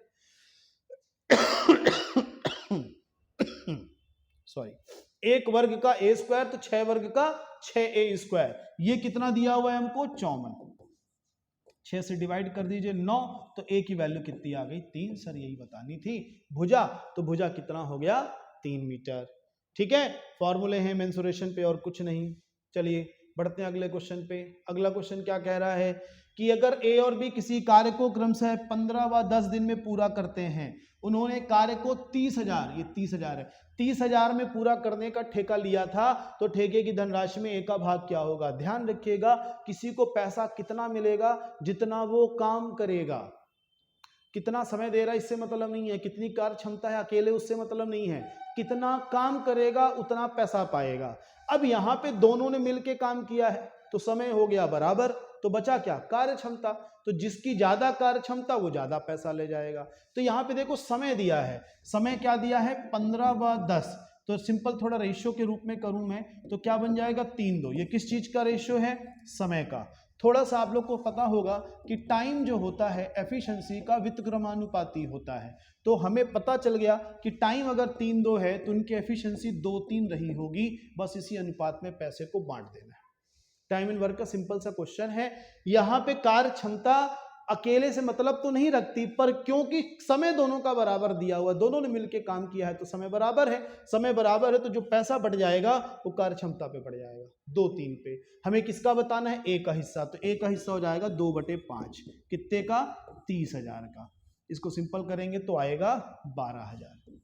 Speaker 1: सॉरी, एक वर्ग का ए स्क्वायर तो 6 वर्ग का 6a स्क्वायर। ये कितना दिया हुआ है हमको, 54। 6 से डिवाइड कर दीजिए 9, तो a की वैल्यू कितनी आ गई, 3। सर यही बतानी थी। भुजा, तो भुजा कितना हो गया, 3 मीटर। ठीक है, फॉर्मूले हैं मेंसुरेशन पे और कुछ नहीं। चलिए बढ़ते हैं अगले क्वेश्चन पे। अगला क्वेश्चन क्या कह रहा है कि अगर ए और बी किसी कार्य को क्रमशः 15 व 10 दिन में पूरा करते हैं, उन्होंने कार्य को 30,000, ये 30,000 है, 30,000 में पूरा करने का ठेका लिया था, तो ठेके की धनराशि में ए का भाग क्या होगा। ध्यान रखिएगा, किसी को पैसा कितना मिलेगा, जितना वो काम करेगा। कितना समय दे रहा है इससे मतलब नहीं है, कितनी कार्य क्षमता है अकेले उससे मतलब नहीं है, कितना काम करेगा उतना पैसा पाएगा। अब यहाँ पे दोनों ने मिलके काम किया है तो समय हो गया बराबर, तो बचा क्या, कार्य क्षमता। तो जिसकी ज्यादा कार्य क्षमता वो ज्यादा पैसा ले जाएगा। तो यहाँ पे देखो समय दिया है, समय क्या दिया है, 15 व 10। तो सिंपल थोड़ा रेशियो के रूप में करूं मैं तो क्या बन जाएगा, 3:2। ये किस चीज का रेशियो है, समय का। थोड़ा सा आप लोग को पता होगा कि टाइम जो होता है एफिशिएंसी का व्युत्क्रमानुपाती होता है, तो हमें पता चल गया कि टाइम अगर 3:2 है तो उनकी एफिशिएंसी 2:3 रही होगी। बस इसी अनुपात में पैसे को बांट देना है। टाइम एंड वर्क का सिंपल सा क्वेश्चन है। यहां पे कार्य क्षमता अकेले से मतलब तो नहीं रखती, पर क्योंकि समय दोनों का बराबर दिया हुआ, दोनों ने मिलकर काम किया है तो समय बराबर है। समय बराबर है तो जो पैसा बढ़ जाएगा वो कार्य क्षमता पे बढ़ जाएगा, 2:3 पे। हमें किसका बताना है, ए का हिस्सा, तो ए का हिस्सा हो जाएगा 2/5। कितने का, 30,000 का। इसको सिंपल करेंगे तो आएगा 12,000।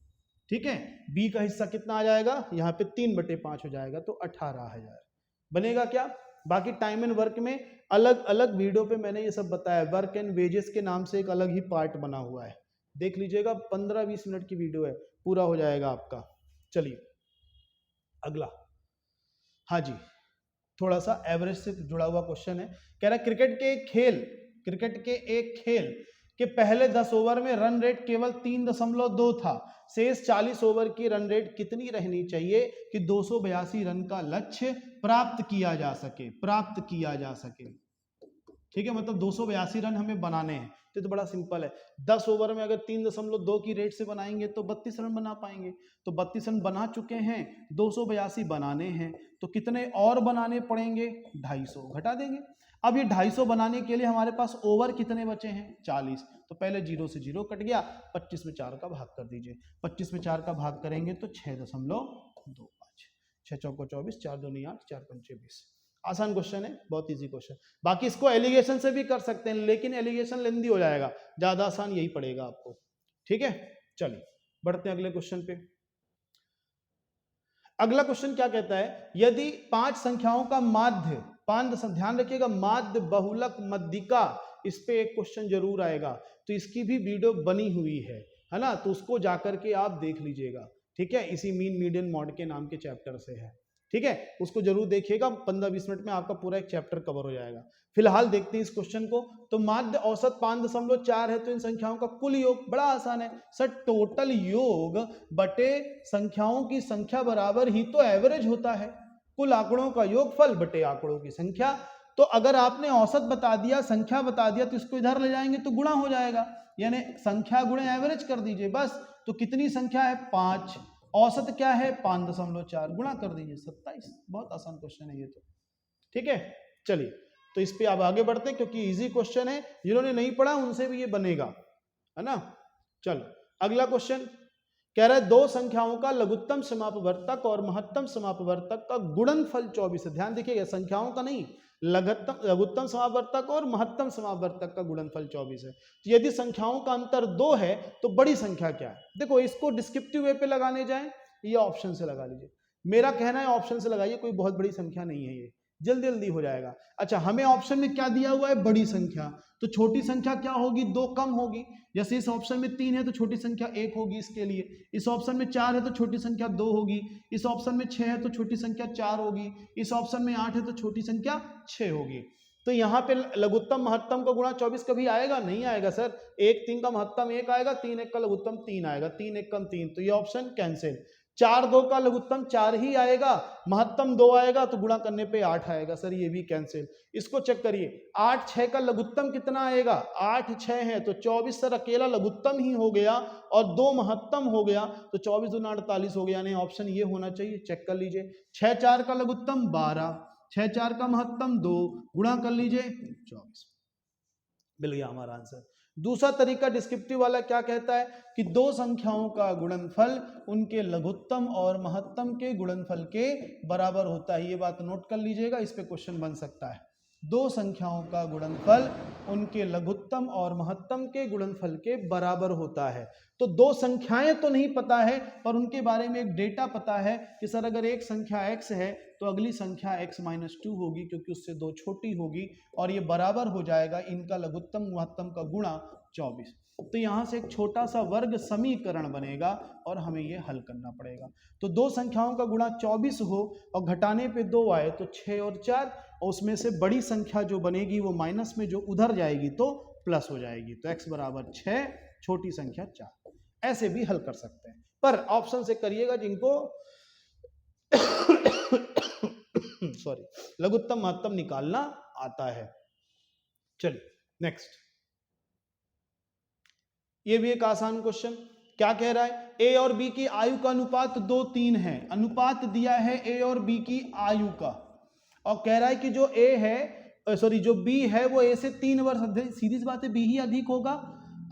Speaker 1: ठीक है, बी का हिस्सा कितना आ जाएगा, यहाँ पे 3/5 हो जाएगा तो 18,000 बनेगा। क्या बाकी टाइम एंड वर्क में अलग अलग वीडियो पे मैंने ये सब बताया, वर्क एंड वेजेस के नाम से एक अलग ही पार्ट बना हुआ है, देख लीजिएगा। 15-20 मिनट की वीडियो है, पूरा हो जाएगा आपका। चलिए अगला, हाँ जी, थोड़ा सा एवरेज से जुड़ा हुआ क्वेश्चन है। कह रहा है क्रिकेट के एक खेल के पहले 10 ओवर में रन रेट केवल 3.2 था, शेष 40 ओवर की रन रेट कितनी रहनी चाहिए कि 282 रन का लक्ष्य प्राप्त किया जा सके। ठीक है, मतलब 282 रन हमें बनाने हैं। तो बड़ा सिंपल है, 10 ओवर में अगर 3.2 की रेट से बनाएंगे तो 32 रन बना पाएंगे। तो 32 रन बना चुके हैं, 282 बनाने हैं, तो कितने और बनाने पड़ेंगे, 250 घटा देंगे। अब ये 250 बनाने के लिए हमारे पास ओवर कितने बचे हैं, 40। तो पहले 0 से 0 कट गया, 25 में 4 का भाग कर दीजिए। 25 में 4 का भाग करेंगे तो 6.25। 6 चौको 24, 4 दूनी 8, 4 पंचे 20। आसान क्वेश्चन है, बहुत इजी क्वेश्चन। बाकी इसको एलिगेशन से भी कर सकते हैं, लेकिन एलिगेशन लेंदी हो जाएगा, ज्यादा आसान यही पड़ेगा आपको। ठीक है, चलिए बढ़ते हैं अगले क्वेश्चन पे। अगला क्वेश्चन क्या कहता है, यदि 5 संख्याओं का माध्य, ध्यान रखिएगा, माध्य बहुलक मध्यिका, इस पे एक क्वेश्चन जरूर आएगा, तो इसकी भी वीडियो बनी हुई है ना, तो उसको जाकर के आप देख लीजिएगा। ठीक है, इसी मीन मीडियन मॉड के नाम के चैप्टर से है। ठीक है, उसको जरूर देखिएगा, 15-20 मिनट में आपका पूरा एक चैप्टर कवर हो जाएगा। फिलहाल देखते हैं इस क्वेश्चन को। तो माध्य औसत 5.4 है, तो इन संख्याओं का कुल योग, बड़ा आसान है सर, टोटल योग बटे संख्याओं की संख्या बराबर ही तो एवरेज होता है। कुल आंकड़ों का योगफल बटे आंकड़ों की संख्या। तो अगर आपने औसत बता दिया, संख्या बता दिया, तो इसको इधर ले जाएंगे तो गुणा हो जाएगा, यानी संख्या गुणे एवरेज कर दीजिए बस। तो कितनी संख्या है, 5, औसत क्या है 5.4, गुणा कर दीजिए 27। बहुत आसान क्वेश्चन है ये तो। ठीक है, चलिए तो इस पे आप आगे बढ़ते हैं, क्योंकि इजी क्वेश्चन है, जिन्होंने नहीं पढ़ा उनसे भी ये बनेगा, है ना। चलो अगला क्वेश्चन कह रहा है, 2 संख्याओं का लघुत्तम समापवर्तक और महत्तम समापवर्तक का गुणनफल 24 है। ध्यान देखिएगा, संख्याओं का नहीं, लघुत्तम समावर्तक और महत्तम समावर्तक का गुणनफल 24 है। तो यदि संख्याओं का अंतर 2 है तो बड़ी संख्या क्या है? देखो, इसको डिस्क्रिप्टिव वे पे लगाने जाएं या ऑप्शन से लगा लीजिए। मेरा कहना है ऑप्शन से लगाइए, कोई बहुत बड़ी संख्या नहीं है, ये जल्दी जल्दी हो जाएगा। अच्छा, हमें ऑप्शन में क्या दिया हुआ है? बड़ी संख्या। तो छोटी संख्या क्या होगी? 2 कम होगी। जैसे इस ऑप्शन में 3 है तो छोटी संख्या 1 होगी इसके लिए। इस ऑप्शन में 4 है तो छोटी संख्या 2 होगी। इस ऑप्शन में 6 है तो छोटी संख्या 4 होगी। इस ऑप्शन में 8 है तो छोटी संख्या 6 होगी। तो यहाँ पे लघुत्तम महत्तम का गुणा 24 कभी आएगा? नहीं आएगा सर। 1 3 का महत्तम 1 आएगा, 3 1 का लघुत्तम 3 आएगा, 3 1 कम 3, तो ये ऑप्शन कैंसिल। 4 2 का लघुत्तम 4 ही आएगा, महत्तम 2 आएगा तो गुणा करने पे 8 आएगा, सर ये भी कैंसिल। इसको चेक करिए, 8 6 का लघुत्तम कितना आएगा? 8 6 है तो 24 सर अकेला लघुत्तम ही हो गया और 2 महत्तम हो गया, तो 24 दूना 48 हो गया। यानी ऑप्शन ये होना चाहिए, चेक कर लीजिए। 6 4 का लघुत्तम 12, 6 4 का महत्तम 2, गुणा कर लीजिए 24, मिल गया हमारा आंसर। दूसरा तरीका डिस्क्रिप्टिव वाला क्या कहता है कि दो संख्याओं का गुणनफल उनके लघुत्तम और महत्तम के गुणनफल के बराबर होता है। ये बात नोट कर लीजिएगा, इस पे क्वेश्चन बन सकता है। दो संख्याओं का गुणनफल उनके लघुत्तम और महत्तम के गुणनफल के बराबर होता है। तो दो संख्याएं तो नहीं पता है पर उनके बारे में एक डेटा पता है कि सर अगर एक संख्या x है तो अगली संख्या x-2 होगी क्योंकि उससे 2 छोटी होगी और ये बराबर हो जाएगा इनका लघुत्तम महत्तम का गुणा 24। तो यहाँ से एक छोटा सा वर्ग समीकरण बनेगा और हमें ये हल करना पड़ेगा। तो दो संख्याओं का गुणा 24 हो और घटाने पे 2 आए तो 6 और 4, और उसमें से बड़ी संख्या जो बनेगी वो माइनस में जो उधर जाएगी तो प्लस हो जाएगी। तो x बराबर 6, छोटी संख्या 4। ऐसे भी हल कर सकते हैं, पर ऑप्शन से करिएगा जिनको सॉरी लघुत्तम महत्तम निकालना आता है। चलिए नेक्स्ट, ये भी एक आसान क्वेश्चन। क्या कह रहा है? ए और बी की आयु का अनुपात 2:3 है। अनुपात दिया है ए और बी की आयु का और कह रहा है कि जो ए है जो बी है वो ए से 3 वर्ष अधिक, सीधी सी बात है बी ही अधिक होगा।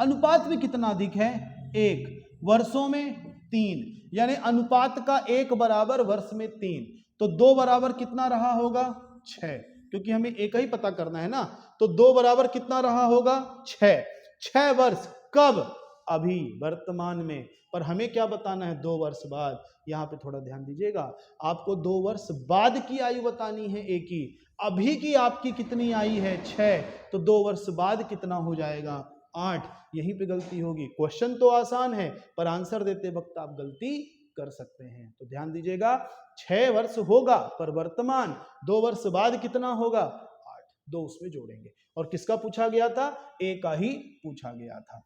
Speaker 1: अनुपात में कितना अधिक है? 1, वर्षों में 3, यानी अनुपात का 1 बराबर वर्ष में 3, तो 2 बराबर कितना रहा होगा? 6, क्योंकि हमें एक ही पता करना है ना। तो 2 बराबर कितना रहा होगा? 6 वर्ष। कब? अभी वर्तमान में। पर हमें क्या बताना है? 2 वर्ष बाद। यहाँ पे थोड़ा ध्यान दीजिएगा, आपको 2 वर्ष बाद की आयु बतानी है ए की। अभी की आपकी कितनी आई है? 6, तो 2 वर्ष बाद कितना हो जाएगा? 8। यहीं पे गलती होगी। क्वेश्चन तो आसान है पर आंसर देते वक्त आप गलती कर सकते हैं। तो ध्यान दीजिएगा, 6 वर्ष होगा पर वर्तमान, 2 वर्ष बाद कितना होगा? 8। 2 उसमें जोड़ेंगे। और किसका पूछा गया था? ए का ही पूछा गया था।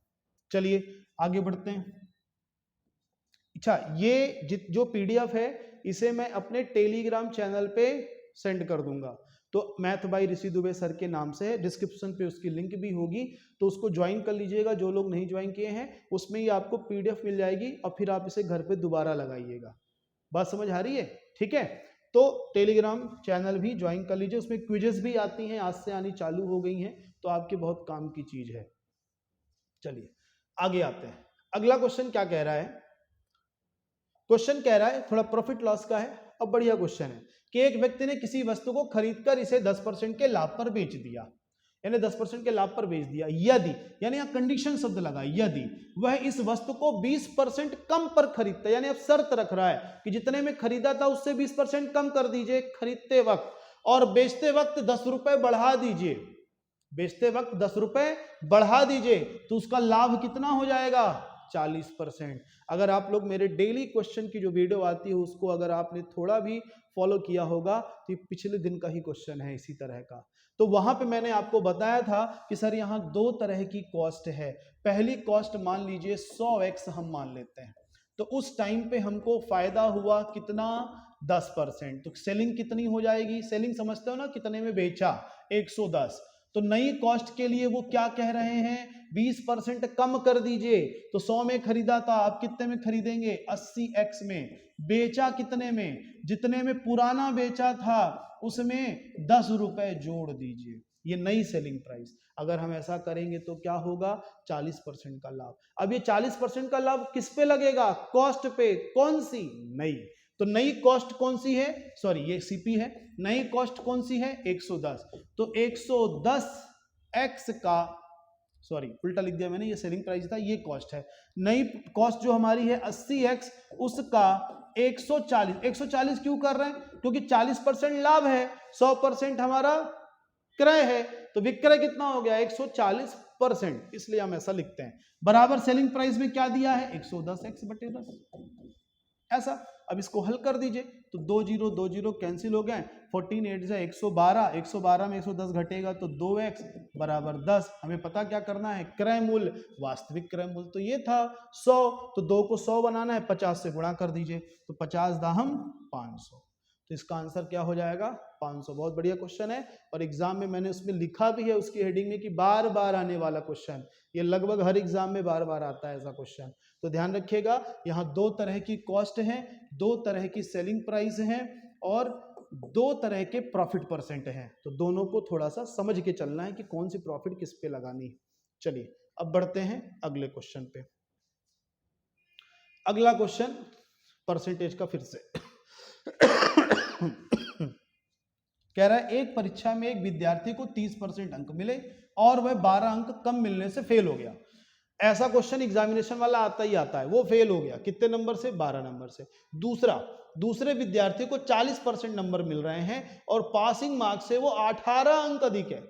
Speaker 1: चलिए आगे बढ़ते हैं। अच्छा, ये जो पीडीएफ है इसे मैं अपने टेलीग्राम चैनल पे सेंड कर दूंगा। तो मैथ बाय ऋषि दुबे सर के नाम से है, डिस्क्रिप्शन पे उसकी लिंक भी होगी, तो उसको ज्वाइन कर लीजिएगा। जो लोग नहीं ज्वाइन किए हैं उसमें ही आपको पीडीएफ मिल जाएगी और फिर आप इसे घर पे दोबारा लगाइएगा। बात समझ आ रही है? ठीक है, तो टेलीग्राम चैनल भी ज्वाइन कर लीजिए। उसमें क्विजेस भी आती हैं, आज से आनी चालू हो गई हैं, तो आपके बहुत काम की चीज है। चलिए आगे आते हैं। अगला क्वेश्चन क्या कह रहा है? क्वेश्चन कह रहा है थोड़ा प्रॉफिट लॉस का है। अब बढ़िया क्वेश्चन है कि एक व्यक्ति ने किसी वस्तु को खरीदकर इसे 10% के लाभ पर बेच दिया, यानी 10% के लाभ पर बेच दिया, यदि, यानी यहां कंडीशन शब्द लगा, यदि वह इस वस्तु को 20% कम पर खरीदता है, यानी अब शर्त रख रहा है कि जितने में खरीदा था उससे 20% कम कर दीजिए खरीदते वक्त, और बेचते वक्त 10 रुपए बढ़ा दीजिए, बेचते वक्त 10 रुपए बढ़ा दीजिए, तो उसका लाभ कितना हो जाएगा? 40%। अगर आप लोग मेरे डेली क्वेश्चन की जो वीडियो आती है उसको अगर आपने थोड़ा भी फॉलो किया होगा तो पिछले दिन का ही क्वेश्चन है इसी तरह का। तो वहां पे मैंने आपको बताया था कि सर यहाँ 2 तरह की कॉस्ट है। पहली कॉस्ट मान लीजिए 100x हम मान लेते हैं, तो उस टाइम पे हमको फायदा हुआ कितना? 10%। तो सेलिंग कितनी हो जाएगी? सेलिंग समझते हो ना, कितने में बेचा? 110। तो नई कॉस्ट के लिए वो क्या कह रहे हैं? 20% कम कर दीजिए। तो 100 में खरीदा था, आप कितने में खरीदेंगे? 80x में। बेचा कितने में? जितने में पुराना बेचा था उसमें 10 रुपए जोड़ दीजिए, ये नई सेलिंग प्राइस। अगर हम ऐसा करेंगे तो क्या होगा? 40% का लाभ। अब ये 40% का लाभ किस पे लगेगा? कॉस्ट पे। कौन सी? नई। तो नई कॉस्ट कौन सी है, सॉरी ये सीपी है, नई कॉस्ट कौन सी है 110, तो 110x का, सॉरी उल्टा लिख दिया मैंने, ये सेलिंग प्राइस था, ये कॉस्ट है। नई कॉस्ट जो हमारी है 80x, उसका 140 क्यों कर रहे हैं, क्योंकि 40% लाभ है, 100% हमारा क्रय है, तो विक्रय कितना हो गया 140%, इसलिए हम ऐसा लिखते हैं। बराबर सेलिंग प्राइस में क्या दिया है 110x बटे 10, ऐसा। अब इसको हल कर दीजिए तो 2 0 कैंसिल हो गए, 14 8 से 112, 112 में 110 घटेगा तो 2x बराबर 10। हमें पता क्या करना है, क्रय मूल्य, वास्तविक क्रय मूल्य तो ये था 100, तो 2 को 100 बनाना है, 50 से गुणा कर दीजिए, तो 50 दाहम 500, तो इसका आंसर क्या हो जाएगा 500। बहुत बढ़िया क्वेश्चन है, और एग्जाम में मैंने उसमें लिखा भी है उसकी हेडिंग में कि बार बार आने वाला क्वेश्चन, ये लगभग हर एग्जाम में बार बार आता है ऐसा क्वेश्चन। तो ध्यान रखिएगा, यहाँ 2 तरह की कॉस्ट है, 2 तरह की सेलिंग प्राइस है, और 2 तरह के प्रॉफिट परसेंट है, तो दोनों को थोड़ा सा समझ के चलना है कि कौन सी प्रॉफिट किस पे लगानी है। चलिए अब बढ़ते हैं अगले क्वेश्चन पे। अगला क्वेश्चन परसेंटेज का फिर से कह रहा है एक परीक्षा में एक विद्यार्थी को 30% अंक मिले और वह 12 अंक कम मिलने से फेल हो गया। ऐसा क्वेश्चन एग्जामिनेशन वाला आता ही आता है, वो फेल हो गया कितने नंबर से 12 नंबर से। दूसरे विद्यार्थी को 40% नंबर मिल रहे हैं और पासिंग मार्क्स से वो 18 अंक अधिक है,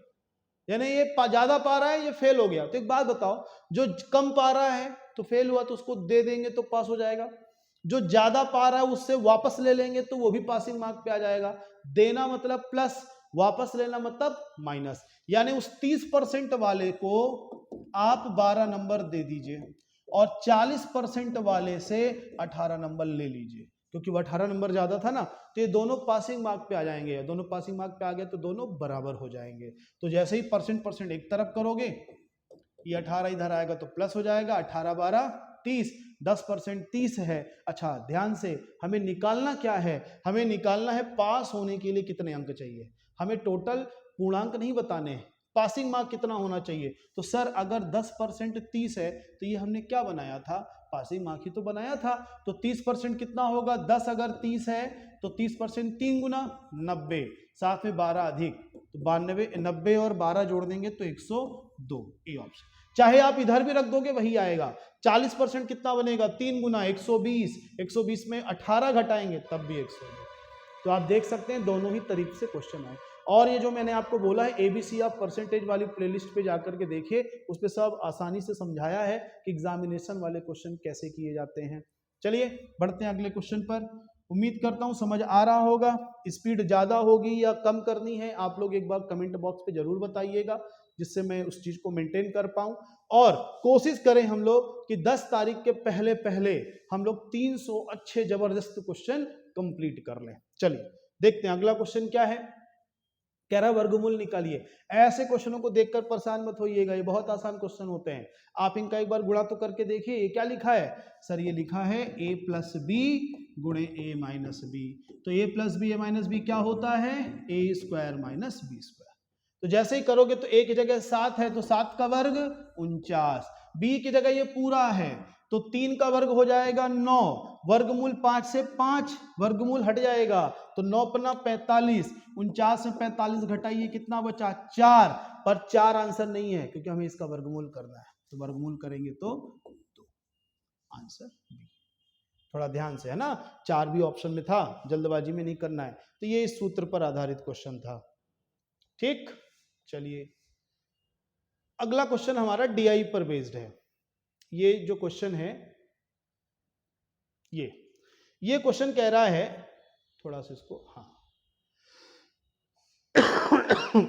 Speaker 1: यानी ये ज्यादा पा रहा है, ये फेल हो गया। तो एक बात बताओ, जो कम पा रहा है तो फेल हुआ, तो उसको दे देंगे तो पास हो जाएगा, जो ज्यादा पा रहा है उससे वापस ले लेंगे तो वो भी पासिंग मार्क पे आ जाएगा। देना मतलब प्लस, वापस लेना मतलब माइनस, यानी उस 30% वाले को आप 12 नंबर दे दीजिए और 40% वाले से 18 नंबर ले लीजिए, क्योंकि वो 18 नंबर ज्यादा था ना, तो ये दोनों पासिंग मार्क पे आ जाएंगे, दोनों पासिंग मार्क पे आ गए तो दोनों बराबर हो जाएंगे। तो जैसे ही परसेंट एक तरफ करोगे, ये 18 इधर आएगा तो प्लस हो जाएगा, 18 12 30, 10% 30 है। अच्छा ध्यान से, हमें निकालना क्या है, हमें निकालना है पास होने के लिए कितने अंक चाहिए, हमें टोटल पूर्णांक नहीं बताने हैं, पासिंग मार्क कितना होना चाहिए। तो सर अगर 10% 30 है तो ये हमने क्या बनाया था, पासिंग मार्क ही तो बनाया था। तो 30% कितना होगा, 10 अगर 30 है तो 30% 3 गुना 90, साथ में 12 अधिक, तो 92, 90 और 12 जोड़ देंगे तो 102, ये ऑप्शन। चाहे आप इधर भी रख दोगे वही आएगा। 40% कितना बनेगा, 3 गुना 120, 120 में 18 घटाएंगे तब भी 102। तो आप देख सकते हैं दोनों ही तरीके से क्वेश्चन आए। और ये जो मैंने आपको बोला है ABC आप परसेंटेज वाली प्लेलिस्ट पे जाकर के देखिए, उस पर सब आसानी से समझाया है कि एग्जामिनेशन वाले क्वेश्चन कैसे किए जाते हैं। चलिए बढ़ते हैं अगले क्वेश्चन पर। उम्मीद करता हूं समझ आ रहा होगा। स्पीड ज्यादा होगी या कम करनी है, आप लोग एक बार कमेंट बॉक्स पे जरूर बताइएगा, जिससे मैं उस चीज को मेंटेन कर पाऊं। और कोशिश करें हम लोग कि 10 तारीख के पहले पहले हम लोग 300 अच्छे जबरदस्त क्वेश्चन कंप्लीट कर लें। चलिए देखते हैं अगला क्वेश्चन क्या है। कह रहा वर्गमूल निकालिए। ऐसे क्वेश्चनों को देखकर परेशान मत होइएगा, ये बहुत आसान क्वेश्चन होते हैं। आप इनका एक बार गुणा तो करके देखिए। ये क्या लिखा है सर, ये लिखा है a प्लस बी गुणे a माइनस बी। तो a plus b a minus b क्या होता है, a square minus b square. तो जैसे ही करोगे तो a की जगह 7 है तो 7 का वर्ग 49, b की जगह ये पूरा है तो 3 का वर्ग हो जाएगा 9, वर्गमूल 5 से 5 वर्गमूल हट जाएगा तो 9 पन्ना 45, 49 में 45 घटाइए कितना बचा 4, पर 4 आंसर नहीं है क्योंकि हमें इसका वर्गमूल करना है, तो वर्गमूल करेंगे तो 2, आंसर बी। थोड़ा ध्यान से है ना, 4 भी ऑप्शन में था, जल्दबाजी में नहीं करना है। तो ये इस सूत्र पर आधारित क्वेश्चन था। ठीक, चलिए अगला क्वेश्चन हमारा डीआई पर बेस्ड है। ये जो क्वेश्चन है ये क्वेश्चन कह रहा है, थोड़ा सा इसको, हाँ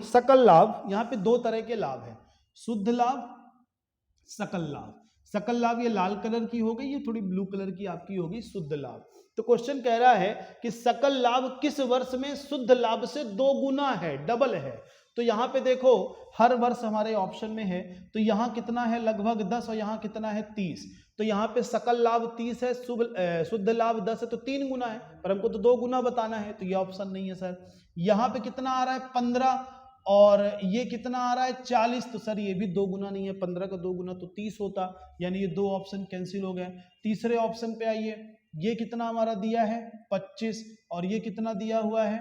Speaker 1: सकल लाभ। यहां पे 2 तरह के लाभ है, शुद्ध लाभ, सकल लाभ। सकल लाभ ये लाल कलर की हो गई, ये थोड़ी ब्लू कलर की आपकी होगी शुद्ध लाभ। तो क्वेश्चन कह रहा है कि सकल लाभ किस वर्ष में शुद्ध लाभ से 2 गुना है, डबल है। तो यहाँ पे देखो हर वर्ष हमारे ऑप्शन में है, तो यहाँ कितना है लगभग 10 और यहाँ कितना है 30। तो यहाँ पे सकल लाभ 30 है, शुद्ध लाभ 10 है, तो 3 गुना है, पर हमको तो 2 गुना बताना है, तो ये ऑप्शन नहीं है सर। यहाँ पे कितना आ रहा है 15, और ये कितना आ रहा है 40, तो सर ये भी 2 गुना नहीं है, 15 का 2 गुना तो 30 होता, यानी ये 2 ऑप्शन कैंसिल हो गए। तीसरे ऑप्शन पे आइए, ये कितना हमारा दिया है 25 और ये कितना दिया हुआ है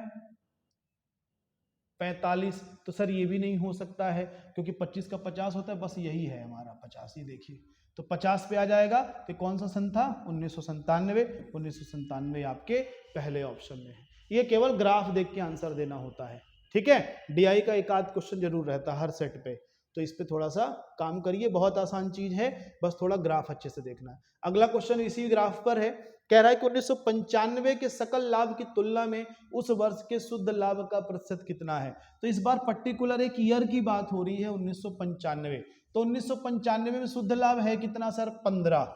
Speaker 1: 45, तो सर ये भी नहीं हो सकता है क्योंकि 25 का 50 होता है, बस यही है हमारा 50, ये देखिए तो 50 पे आ जाएगा। तो कौन सा सन था 1997 आपके पहले ऑप्शन में है। ये केवल ग्राफ देख के आंसर देना होता है, ठीक है। डीआई का एक आध क्वेश्चन जरूर रहता है हर सेट पे, तो इस पे थोड़ा सा काम करिए, बहुत आसान चीज है, बस थोड़ा ग्राफ अच्छे से देखना है। अगला क्वेश्चन इसी ग्राफ पर है, कह रहा है कि 1995 के सकल लाभ की तुलना में उस वर्ष के शुद्ध लाभ का प्रतिशत कितना है। तो इस बार पर्टिकुलर एक ईयर की बात हो रही है 1995, तो 1995 में शुद्ध लाभ है कितना सर 15,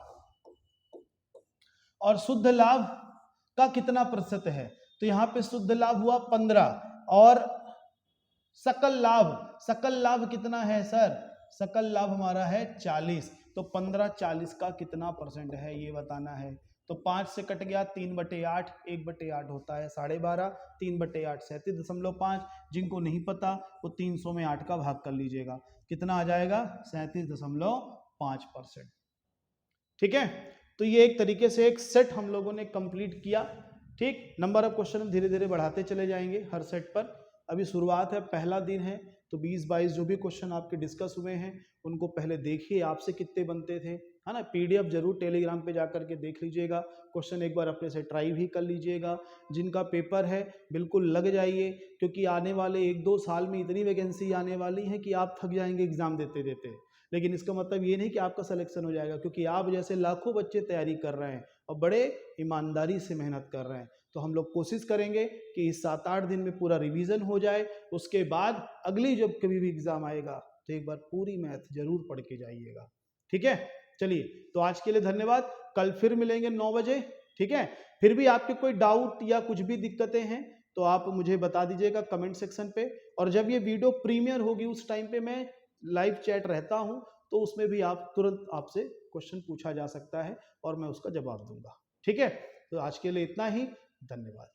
Speaker 1: और शुद्ध लाभ का कितना प्रतिशत है, तो यहाँ पे शुद्ध लाभ हुआ 15 और सकल लाभ कितना है सर, सकल लाभ हमारा है 40, तो 15-40 का कितना परसेंट है ये बताना है। तो 5 से कट गया 3/8, 1/8 होता है 12.5, 3/8 37.5, जिनको नहीं पता वो 300 में 8 का भाग कर लीजिएगा, कितना आ जाएगा 37.5%, ठीक है। तो ये एक तरीके से एक सेट हम लोगों ने कंप्लीट किया, ठीक। नंबर ऑफ क्वेश्चन धीरे धीरे बढ़ाते चले जाएंगे हर सेट पर, अभी शुरुआत है, पहला दिन है, तो 20-22 जो भी क्वेश्चन आपके डिस्कस हुए हैं उनको पहले देखिए आपसे कितने बनते थे, है ना। पीडीएफ जरूर टेलीग्राम पे जाकर के देख लीजिएगा, क्वेश्चन एक बार अपने से ट्राई भी कर लीजिएगा। जिनका पेपर है बिल्कुल लग जाइए, क्योंकि आने वाले 1-2 साल में इतनी वैकेंसी आने वाली है कि आप थक जाएंगे एग्जाम देते देते। लेकिन इसका मतलब ये नहीं कि आपका सिलेक्शन हो जाएगा, क्योंकि आप जैसे लाखों बच्चे तैयारी कर रहे हैं और बड़े ईमानदारी से मेहनत कर रहे हैं। तो हम लोग कोशिश करेंगे कि इस 7-8 दिन में पूरा रिवीजन हो जाए, उसके बाद अगली जब कभी भी एग्जाम आएगा तो एक बार पूरी मैथ जरूर पढ़ के जाइएगा, ठीक है। चलिए, तो आज के लिए धन्यवाद, कल फिर मिलेंगे 9 बजे, ठीक है। फिर भी आपके कोई डाउट या कुछ भी दिक्कतें हैं तो आप मुझे बता दीजिएगा कमेंट सेक्शन पे, और जब ये वीडियो प्रीमियर होगी उस टाइम पे मैं लाइव चैट रहता हूं, तो उसमें भी आप तुरंत आपसे क्वेश्चन पूछा जा सकता है और मैं उसका जवाब दूंगा, ठीक है। तो आज के लिए इतना ही, धन्यवाद।